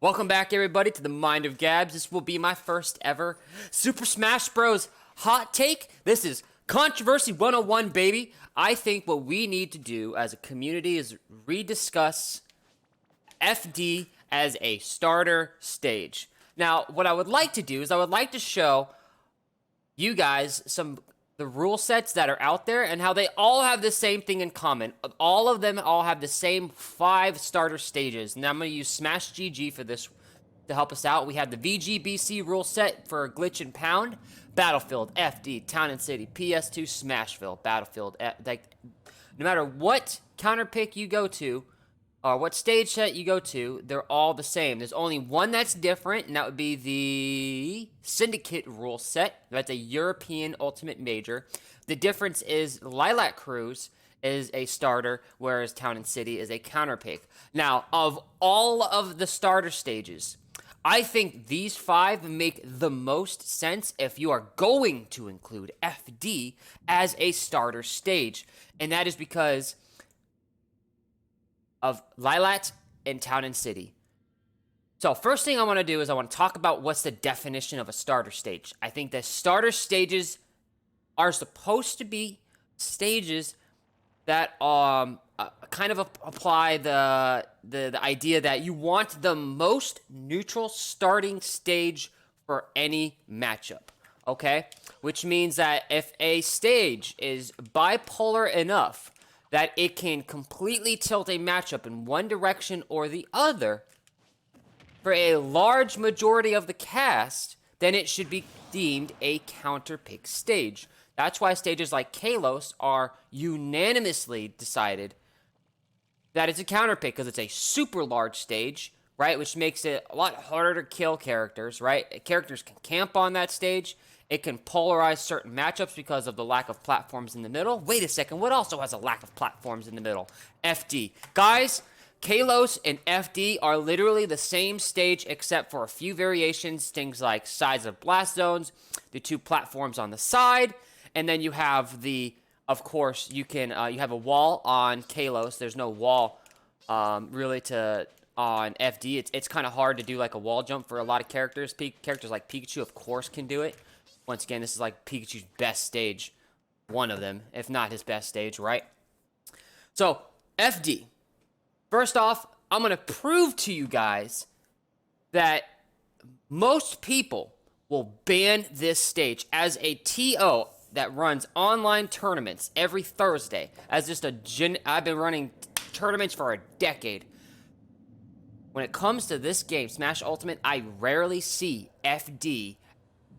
Welcome back, everybody, to the Mind of Gabs. This will be my first ever Super Smash Bros. Hot take. This is Controversy 101, baby. I think what we need to do as a community is rediscuss FD as a starter stage. Now, what I would like to do is I would like to show you guys the rule sets that are out there and how they all have the same thing in common. All of them all have the same 5 starter stages. Now I'm going to use Smash GG for this to help us out. We have the VGBC rule set for Glitch and Pound, Battlefield, FD, Town and City, PS2, Smashville, Battlefield. Like, no matter what counter pick you go to, or what stage set you go to, they're all the same. There's only one that's different, and that would be the Syndicate rule set. That's a European Ultimate Major. The difference is Lilac Cruise is a starter, whereas Town and City is a counter pick. Now, of all of the starter stages, I think these 5 make the most sense if you are going to include FD as a starter stage. And that is because of Lilat and Town and City. So first thing I want to do is I want to talk about what's the definition of a starter stage. I think that starter stages are supposed to be stages that kind of apply the idea that you want the most neutral starting stage for any matchup. Okay? Which means that if a stage is bipolar enough that it can completely tilt a matchup in one direction or the other for a large majority of the cast, then it should be deemed a counterpick stage. That's why stages like Kalos are unanimously decided that it's a counterpick, because it's a super large stage, right? Which makes it a lot harder to kill characters, right? Characters can camp on that stage. It can polarize certain matchups because of the lack of platforms in the middle. Wait a second, what also has a lack of platforms in the middle? FD. Guys, Kalos and FD are literally the same stage except for a few variations, things like size of blast zones, the 2 platforms on the side, and then you have of course, you have a wall on Kalos. There's no wall really on FD. It's kind of hard to do like a wall jump for a lot of characters. Characters like Pikachu, of course, can do it. Once again, this is like Pikachu's best stage. One of them, if not his best stage, right? So, FD. First off, I'm going to prove to you guys that most people will ban this stage as a TO that runs online tournaments every Thursday. I've been running tournaments for a decade. When it comes to this game, Smash Ultimate, I rarely see FD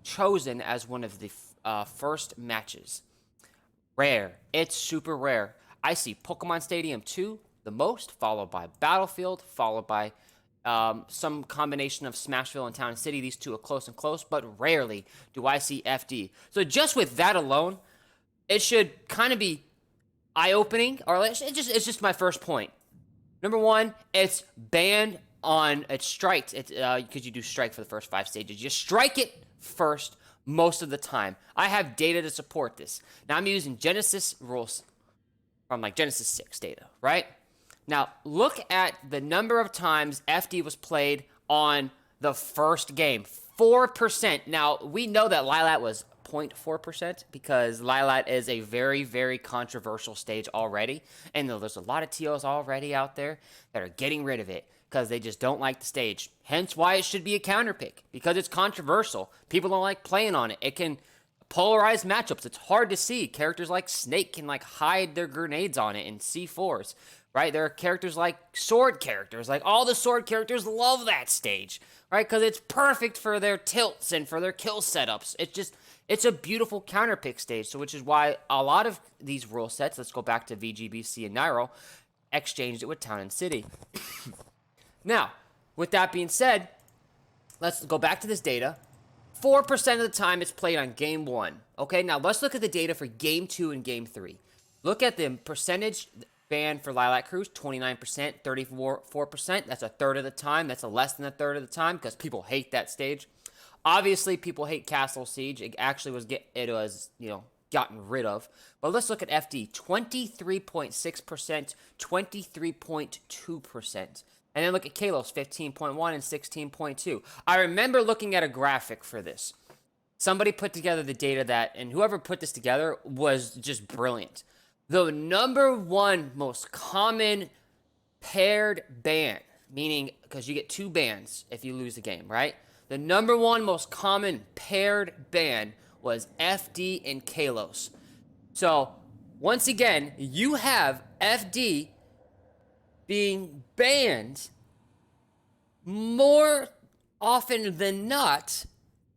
chosen as one of the first matches. Rare. It's super rare. I see Pokemon Stadium 2 the most, followed by Battlefield, followed by some combination of Smashville and Town and City. These 2 are close and close, but rarely do I see FD. So just with that alone, it should kind of be eye-opening, or it's just my first point. Number 1, it's banned on, it's striked. It's because you do strike for the first 5 stages. You strike it first most of the time. I have data to support this. Now I'm using Genesis rules from like Genesis 6 data, right? Now look at the number of times FD was played on the first game. 4%. Now we know that Lilat was 0.4% because Lilat is a very, very controversial stage already. And there's a lot of TOs already out there that are getting rid of it because they just don't like the stage. Hence why it should be a counter pick, because it's controversial. People don't like playing on it. It can polarize matchups. It's hard to see. Characters like Snake can like hide their grenades on it in C4s, right? There are characters like sword characters. Like all the sword characters love that stage, right? Because it's perfect for their tilts and for their kill setups. It's a beautiful counter pick stage. So which is why a lot of these rule sets, let's go back to VGBC and Nairo, exchanged it with Town and City. Now, with that being said, let's go back to this data. 4% of the time it's played on game 1. Okay, now let's look at the data for game 2 and game 3. Look at the percentage ban for Lilac Cruise, 29%, 34%. That's a third of the time. That's a less than a third of the time because people hate that stage. Obviously, people hate Castle Siege. It actually was gotten rid of. But let's look at FD. 23.6%, 23.2%. And then look at Kalos, 15.1 and 16.2. I remember looking at a graphic for this. Somebody put together the data that, and whoever put this together was just brilliant. The number one most common paired ban, meaning because you get 2 bans if you lose the game, right? The number one most common paired ban was FD and Kalos. So, once again, you have FD being banned more often than not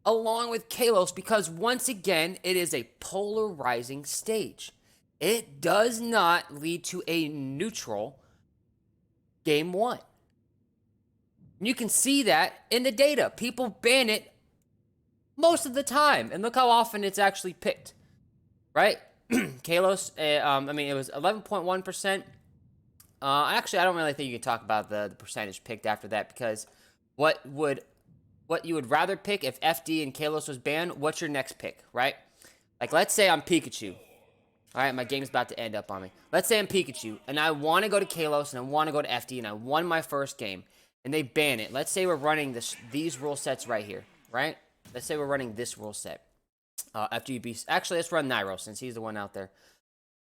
along with Kalos because, once again, it is a polarizing stage. It does not lead to a neutral game 1. You can see that in the data. People ban it most of the time, and look how often it's actually picked, right? Kalos, I mean, it was 11.1%. Actually, I don't really think you can talk about the percentage picked after that because what you would rather pick if FD and Kalos was banned, what's your next pick, right? Like, let's say I'm Pikachu. All right, my game's about to end up on me. Let's say I'm Pikachu, and I want to go to Kalos, and I want to go to FD, and I won my first game, and they ban it. Let's say we're running these rule sets right here, right? Let's say we're running this rule set. FGB. Actually, let's run Nairo since he's the one out there.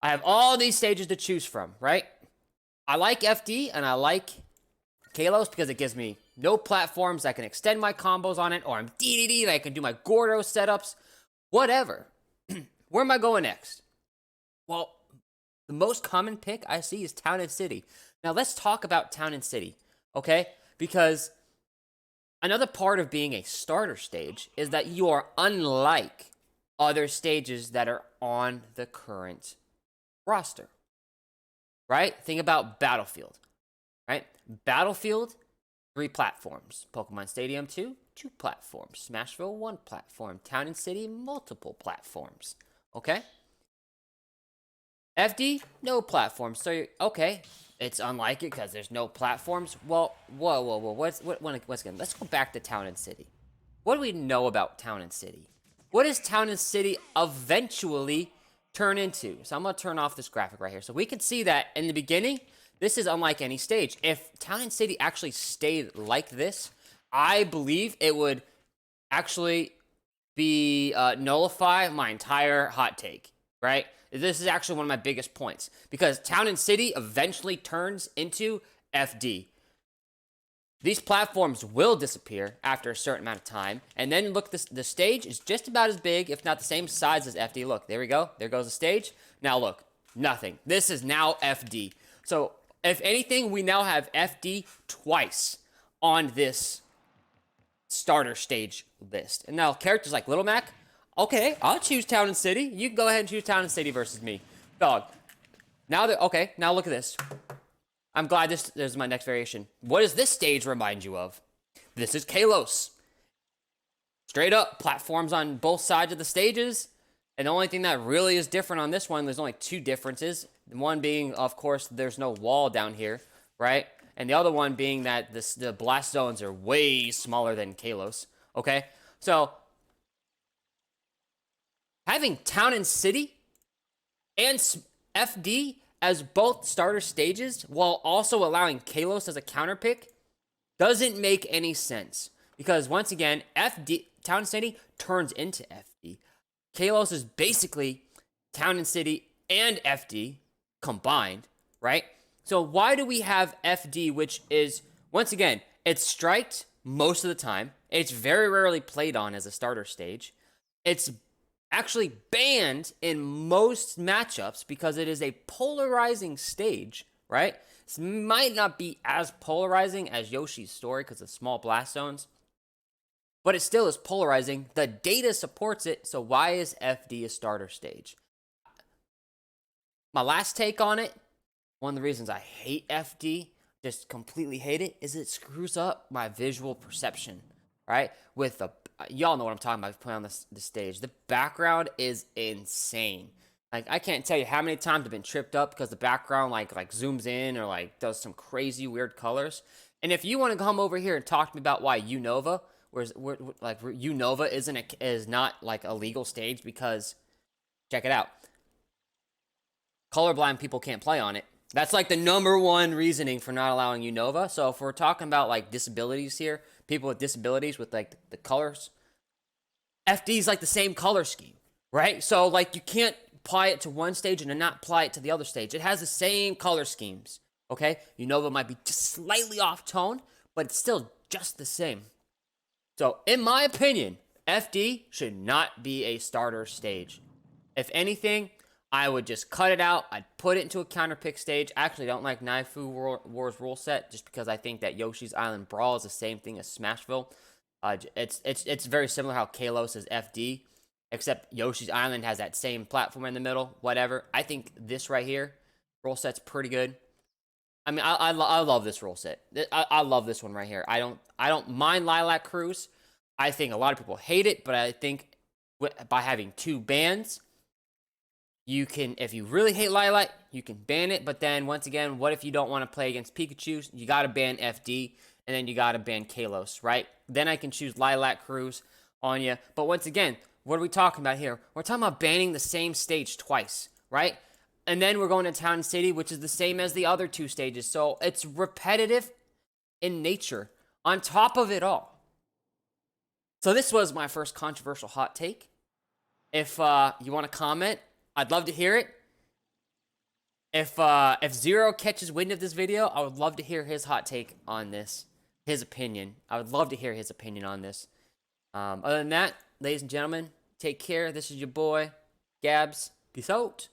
I have all these stages to choose from, right? I like FD and I like Kalos because it gives me no platforms. I can extend my combos on it, or I'm DDD and I can do my Gordo setups, whatever. Where am I going next? Well, the most common pick I see is Town and City. Now, let's talk about Town and City, okay? Because another part of being a starter stage is that you are unlike other stages that are on the current roster, right? Think about Battlefield, right? Battlefield, 3 platforms. Pokemon Stadium 2, 2 platforms. Smashville, 1 platform. Town and City, multiple platforms, okay? FD, no platforms. So, okay, it's unlike it because there's no platforms. Well, whoa. What's again? Let's go back to Town and City. What do we know about Town and City? What does Town and City eventually turn into? So I'm going to turn off this graphic right here. So we can see that in the beginning, this is unlike any stage. If Town and City actually stayed like this, I believe it would actually be nullify my entire hot take, right? This is actually one of my biggest points because Town and City eventually turns into FD. These platforms will disappear after a certain amount of time, and then look, the stage is just about as big, if not the same size as FD. Look, there we go. There goes the stage. Now look, nothing. This is now FD. So, if anything, we now have FD twice on this starter stage list. And now characters like Little Mac, okay, I'll choose Town and City. You can go ahead and choose Town and City versus me. Dog. Now okay, now look at this. I'm glad this is my next variation. What does this stage remind you of? This is Kalos. Straight up, platforms on both sides of the stages. And the only thing that really is different on this one, there's only 2 differences. One being, of course, there's no wall down here, right? And the other one being that the blast zones are way smaller than Kalos, okay? So, having Town and City and FD as both starter stages while also allowing Kalos as a counter pick doesn't make any sense. Because once again, Town and City turns into FD. Kalos is basically Town and City and FD combined, right? So why do we have FD, which is, once again, it's striked most of the time. It's very rarely played on as a starter stage. It's actually banned in most matchups because it is a polarizing stage, right? This might not be as polarizing as Yoshi's Story because of small blast zones, but it still is polarizing. The data supports it, so why is FD a starter stage? My last take on it, one of the reasons I hate FD, just completely hate it, is it screws up my visual perception, right? With the y'all know what I'm talking about playing on the stage. The background is insane. Like, I can't tell you how many times I've been tripped up because the background like zooms in or like does some crazy weird colors. And if you want to come over here and talk to me about why Unova, like Unova is not like a legal stage because check it out. Colorblind people can't play on it. That's like the number one reasoning for not allowing Unova. So if we're talking about like disabilities here, people with disabilities with like the colors, FD is like the same color scheme, right? So like you can't apply it to one stage and then not apply it to the other stage. It has the same color schemes, okay? Unova might be just slightly off tone, but it's still just the same. So in my opinion, FD should not be a starter stage. If anything, I would just cut it out. I'd put it into a counter pick stage. I actually don't like Naifu Wars rule set just because I think that Yoshi's Island Brawl is the same thing as Smashville. It's very similar how Kalos is FD, except Yoshi's Island has that same platform in the middle. Whatever. I think this right here rule set's pretty good. I mean, I love this rule set. I love this one right here. I don't mind Lilac Cruise. I think a lot of people hate it, but I think by having two bans, you can, if you really hate Lilac, you can ban it. But then once again, what if you don't want to play against Pikachu? You got to ban FD, and then you got to ban Kalos, right? Then I can choose Lilac Cruise on you. But once again, what are we talking about here? We're talking about banning the same stage twice, right? And then we're going to Town and City, which is the same as the other two stages. So it's repetitive in nature on top of it all. So this was my first controversial hot take. If you want to comment, I'd love to hear it. If Zero catches wind of this video, I would love to hear his hot take on this, his opinion. I would love to hear his opinion on this. Other than that, ladies and gentlemen, take care. This is your boy, Gabs. Peace out.